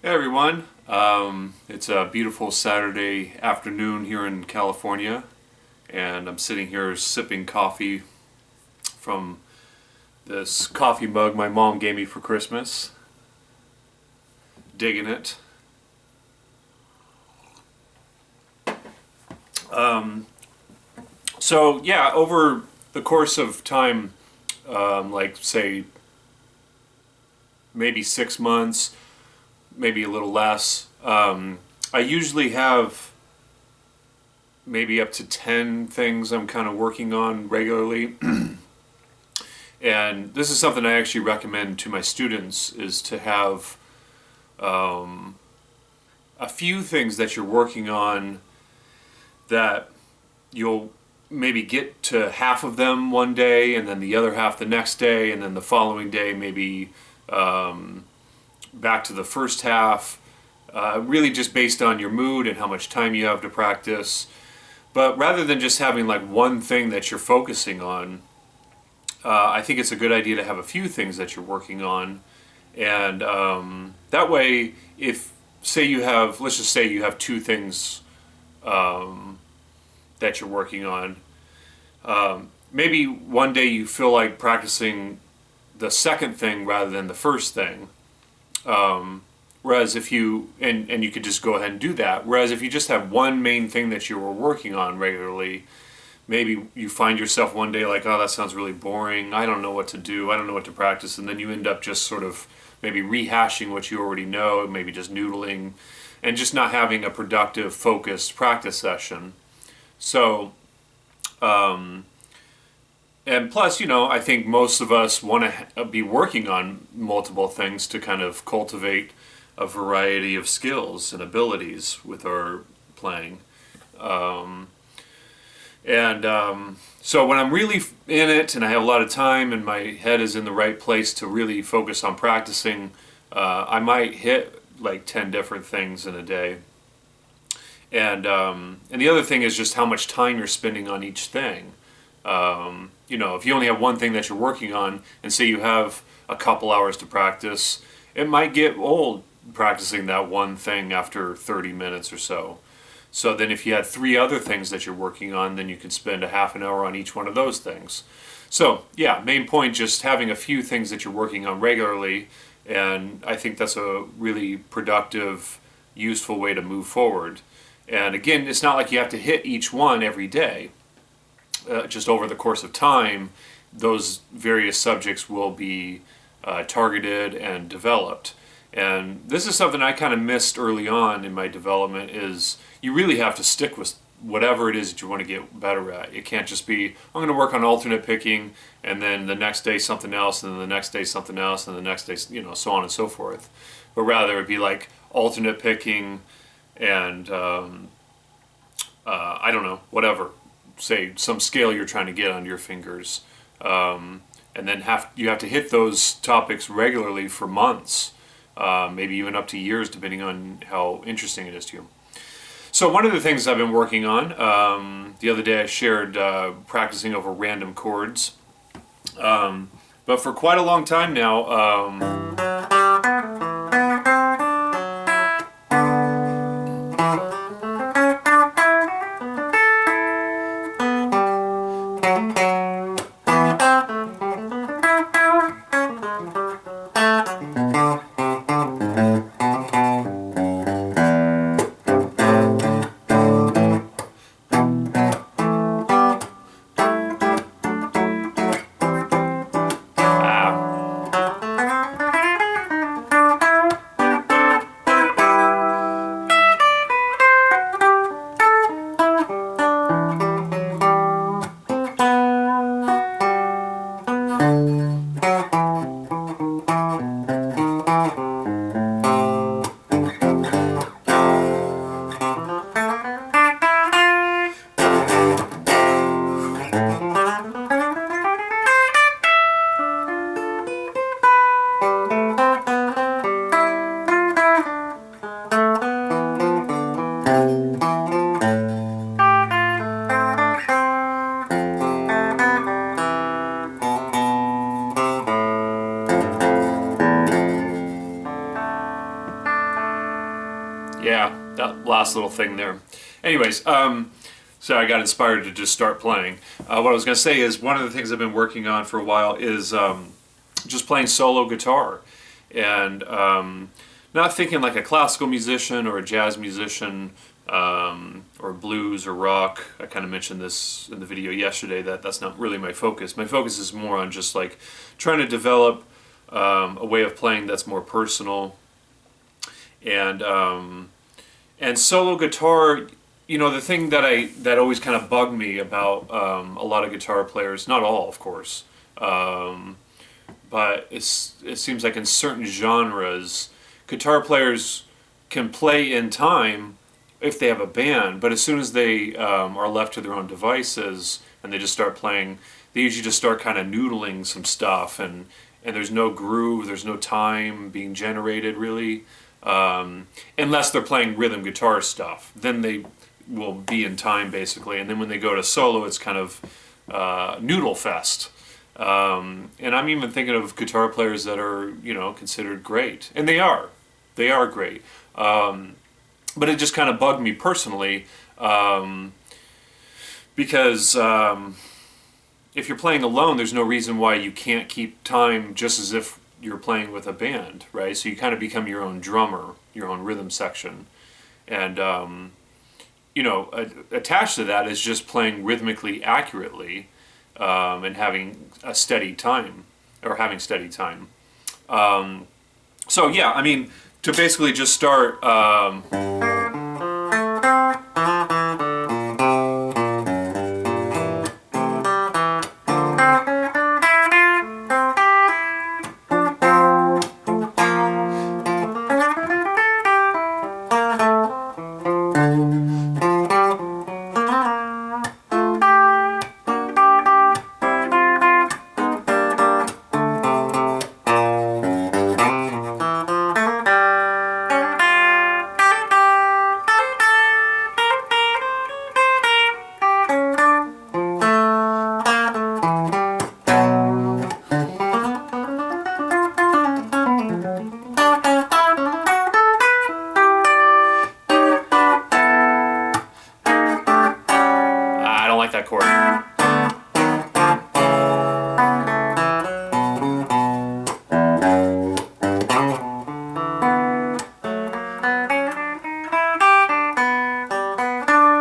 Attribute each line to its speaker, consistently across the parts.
Speaker 1: Hey everyone, it's a beautiful Saturday afternoon here in California, and I'm sitting here sipping coffee from this coffee mug my mom gave me for Christmas. Digging it. So yeah, over the course of time, like say maybe 6 months, maybe a little less. I usually have maybe up to 10 things I'm kind of working on regularly. And this is something I actually recommend to my students is to have a few things that you're working on that you'll maybe get to half of them one day and then the other half the next day and then the following day maybe back to the first half, really just based on your mood and how much time you have to practice. But rather than just having like one thing that you're focusing on, I think it's a good idea to have a few things that you're working on. And that way, if say you have, let's just say you have two things that you're working on, maybe one day you feel like practicing the second thing rather than the first thing. Whereas if you, and you could just go ahead and do that. Whereas if you just have one main thing that you were working on regularly, maybe you find yourself one day like, oh, that sounds really boring. I don't know what to do. I don't know what to practice. And then you end up just sort of maybe rehashing what you already know, maybe just noodling and just not having a productive, focused practice session. So, and plus, I think most of us want to be working on multiple things to kind of cultivate a variety of skills and abilities with our playing. So when I'm really in it and I have a lot of time and my head is in the right place to really focus on practicing, I might hit like 10 different things in a day. And the other thing is just how much time you're spending on each thing. If you only have one thing that you're working on and say you have a couple hours to practice, it might get old practicing that one thing after 30 minutes or so. So then if you had three other things that you're working on, then you could spend a half an hour on each one of those things. So yeah, main point, just having a few things that you're working on regularly, and I think that's a really productive, useful way to move forward. And again, it's not like you have to hit each one every day. Just over the course of time, those various subjects will be targeted and developed. And this is something I kind of missed early on in my development is you really have to stick with whatever it is that you want to get better at. It can't just be, I'm going to work on alternate picking, and then the next day something else, and then the next day something else, and the next day, so on and so forth. But rather it'd be like alternate picking and, I don't know, whatever. Say some scale you're trying to get on your fingers. And then you have to hit those topics regularly for months. Maybe even up to years, depending on how interesting it is to you. So one of the things I've been working on, the other day I shared practicing over random chords. But for quite a long time now, Yeah, that last little thing there. Anyways, so I got inspired to just start playing. What I was going to say is one of the things I've been working on for a while is just playing solo guitar. And not thinking like a classical musician or a jazz musician or blues or rock. I kind of mentioned this in the video yesterday that that's not really my focus. My focus is more on just like trying to develop a way of playing that's more personal. And solo guitar, you know, the thing that always kind of bugged me about a lot of guitar players, not all, of course, but it seems like in certain genres, guitar players can play in time if they have a band, but as soon as they are left to their own devices and they just start playing, they usually just start kind of noodling some stuff, and there's no groove, there's no time being generated really. Unless they're playing rhythm guitar stuff, then they will be in time basically. And then when they go to solo, it's kind of noodle fest. And I'm even thinking of guitar players that are, you know, considered great, and they are great. But it just kind of bugged me personally because if you're playing alone, there's no reason why you can't keep time just as if you're playing with a band, right? So you kind of become your own drummer, your own rhythm section. And, you know, attached to that is just playing rhythmically accurately and having a steady time, or having steady time. So yeah, I mean, to basically just start... I don't like that chord.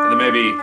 Speaker 1: And then maybe...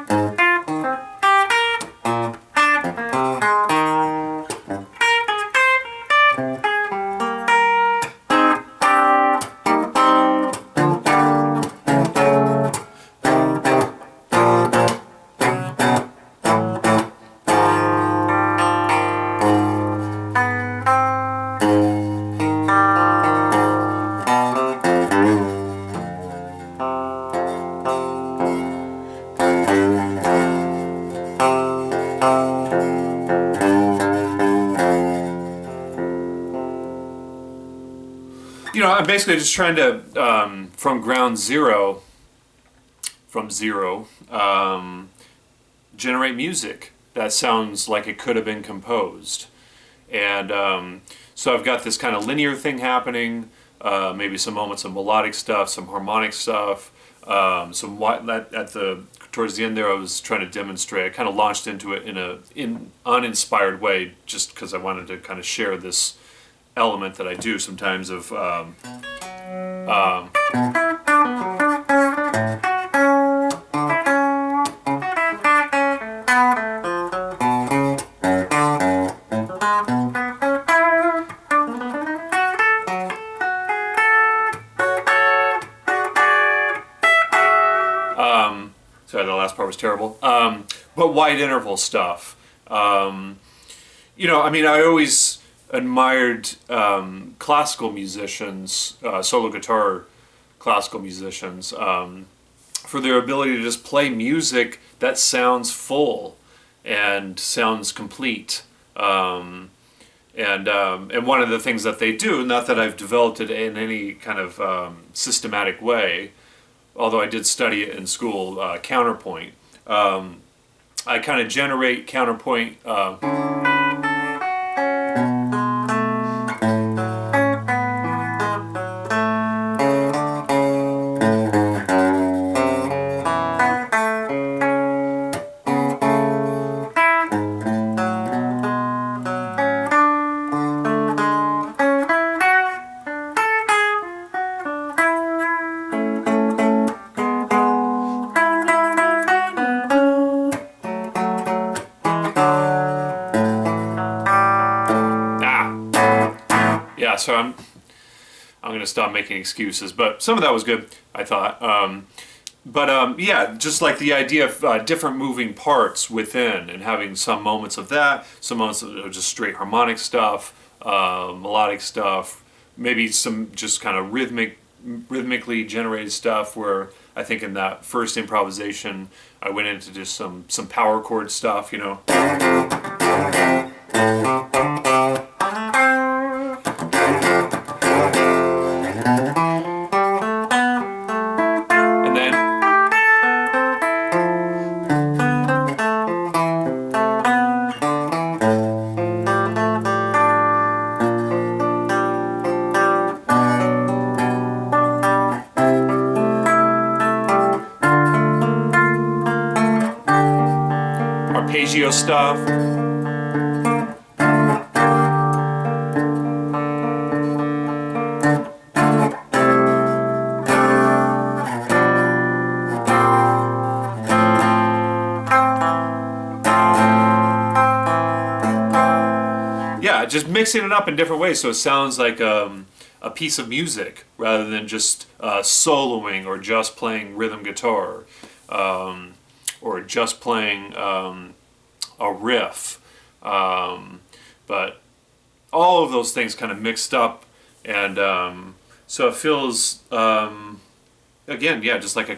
Speaker 1: You know, I'm basically just trying to, from ground zero, generate music that sounds like it could have been composed. And so I've got this kind of linear thing happening, maybe some moments of melodic stuff, some harmonic stuff, towards the end there I was trying to demonstrate. I kind of launched into it in an uninspired way just because I wanted to kind of share this element that I do sometimes of sorry, the last part was terrible. But wide interval stuff. You know, I mean, I always admired classical musicians, solo guitar classical musicians, for their ability to just play music that sounds full and sounds complete. And one of the things that they do, not that I've developed it in any kind of systematic way, although I did study it in school, counterpoint. I kind of generate counterpoint. so I'm going to stop making excuses, but some of that was good, I thought. Yeah, just like the idea of different moving parts within, and having some moments of that, some moments of just straight harmonic stuff, melodic stuff, maybe some just kind of rhythmically generated stuff. Where I think in that first improvisation, I went into just some power chord stuff, you know. And then arpeggio stuff. Yeah, just mixing it up in different ways so it sounds like a piece of music rather than just soloing or just playing rhythm guitar, or just playing a riff. But all of those things kind of mixed up, and so it feels, again, yeah, just like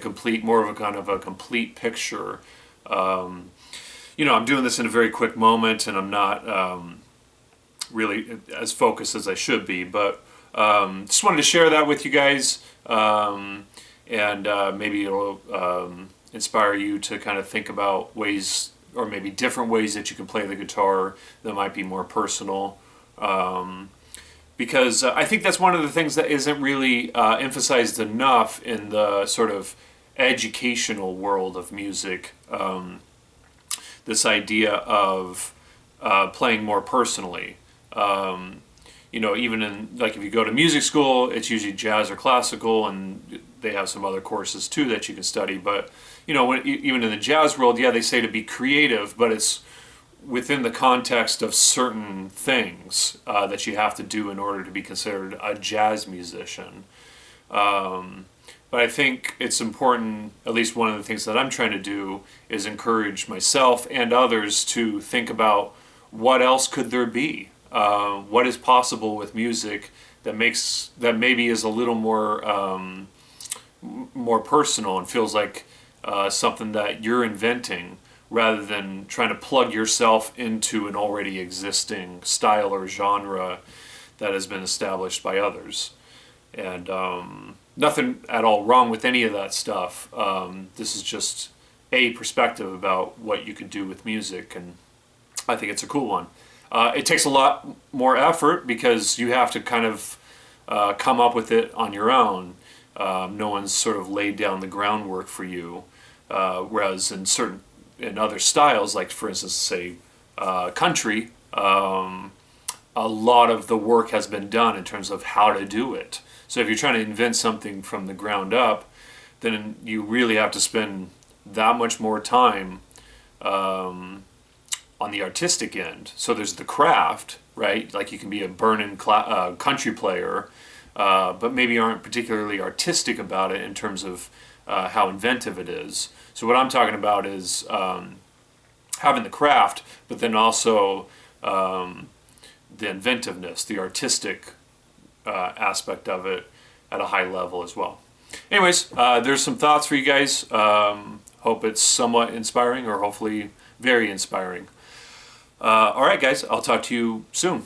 Speaker 1: more of a kind of a complete picture. You know, I'm doing this in a very quick moment, and I'm not really as focused as I should be, but just wanted to share that with you guys, and maybe it'll inspire you to kind of think about ways, or maybe different ways that you can play the guitar that might be more personal, because I think that's one of the things that isn't really emphasized enough in the sort of educational world of music, this idea of playing more personally. You know, even in, like, if you go to music school, it's usually jazz or classical, and they have some other courses too that you can study. But, you know, even in the jazz world, yeah, they say to be creative, but it's within the context of certain things that you have to do in order to be considered a jazz musician. But I think it's important, at least one of the things that I'm trying to do is encourage myself and others to think about what else could there be. What is possible with music that maybe is a little more personal and feels like something that you're inventing, rather than trying to plug yourself into an already existing style or genre that has been established by others. And nothing at all wrong with any of that stuff. This is just a perspective about what you could do with music, and I think it's a cool one. It takes a lot more effort because you have to kind of come up with it on your own. No one's sort of laid down the groundwork for you. Whereas in other styles, like for instance, say country, a lot of the work has been done in terms of how to do it. So if you're trying to invent something from the ground up, then you really have to spend that much more time on the artistic end. So there's the craft, right? Like you can be a burning country player, but maybe aren't particularly artistic about it in terms of how inventive it is. So what I'm talking about is having the craft, but then also the inventiveness, the artistic aspect of it at a high level as well. Anyways, there's some thoughts for you guys. Hope it's somewhat inspiring, or hopefully very inspiring. All right, guys, I'll talk to you soon.